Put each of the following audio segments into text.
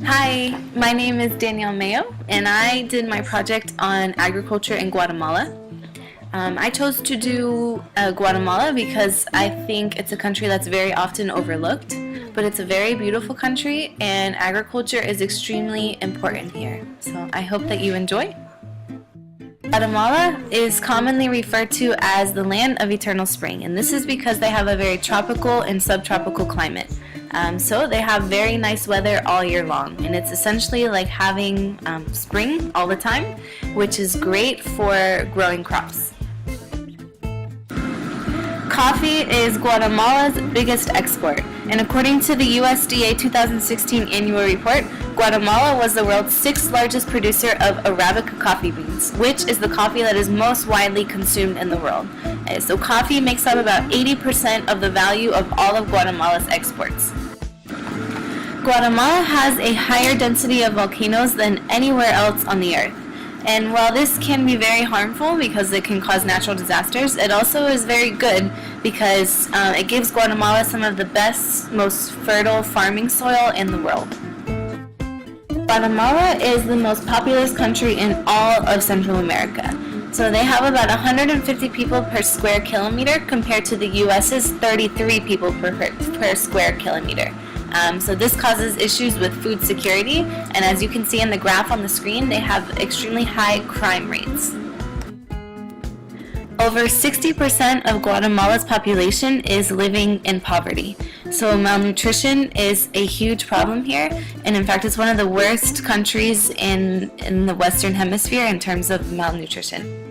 Hi, my name is Danielle Mayo, and I did my project on agriculture in Guatemala. I chose to do Guatemala because I think it's a country that's very often overlooked, but it's a very beautiful country, and agriculture is extremely important here. So I hope that you enjoy. Guatemala is commonly referred to as the land of eternal spring, and this is because they have a very tropical and subtropical climate. So they have very nice weather all year long, and it's essentially like having spring all the time, which is great for growing crops. Coffee is Guatemala's biggest export, and according to the USDA 2016 annual report, Guatemala was the world's sixth largest producer of Arabica coffee beans, which is the coffee that is most widely consumed in the world. So coffee makes up about 80% of the value of all of Guatemala's exports. Guatemala has a higher density of volcanoes than anywhere else on the earth. And while this can be very harmful because it can cause natural disasters, it also is very good because it gives Guatemala some of the best, most fertile farming soil in the world. Guatemala is the most populous country in all of Central America. So they have about 150 people per square kilometer compared to the US's 33 people per square kilometer. So this causes issues with food security, and as you can see in the graph on the screen, they have extremely high crime rates. Over 60% of Guatemala's population is living in poverty. So malnutrition is a huge problem here, and in fact it's one of the worst countries in the Western Hemisphere in terms of malnutrition.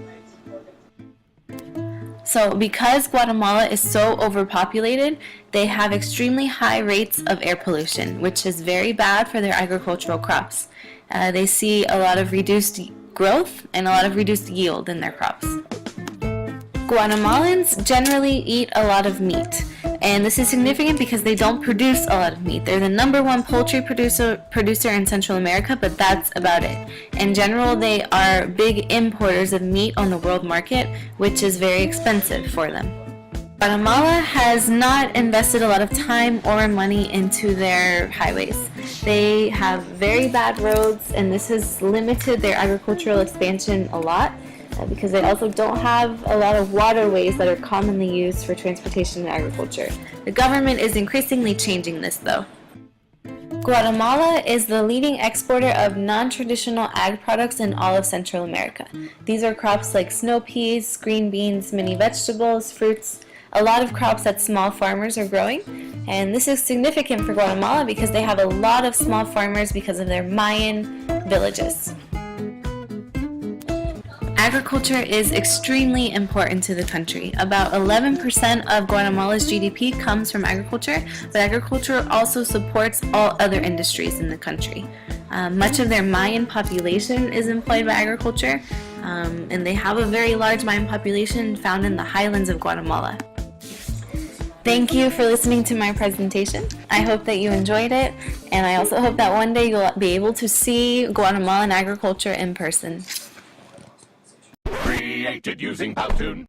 So because Guatemala is so overpopulated, they have extremely high rates of air pollution, which is very bad for their agricultural crops. They see a lot of reduced growth and a lot of reduced yield in their crops. Guatemalans generally eat a lot of meat, and this is significant because they don't produce a lot of meat. They're the #1 poultry producer in Central America, but that's about it. In general, they are big importers of meat on the world market, which is very expensive for them. Guatemala has not invested a lot of time or money into their highways. They have very bad roads, and this has limited their agricultural expansion a lot, because they also don't have a lot of waterways that are commonly used for transportation and agriculture. The government is increasingly changing this though. Guatemala is the leading exporter of non-traditional ag products in all of Central America. These are crops like snow peas, green beans, many vegetables, fruits, a lot of crops that small farmers are growing. And this is significant for Guatemala because they have a lot of small farmers because of their Mayan villages. Agriculture is extremely important to the country. About 11% of Guatemala's GDP comes from agriculture, but agriculture also supports all other industries in the country. Much of their Mayan population is employed by agriculture, and they have a very large Mayan population found in the highlands of Guatemala. Thank you for listening to my presentation. I hope that you enjoyed it, and I also hope that one day you'll be able to see Guatemalan agriculture in person. Created using Powtoon.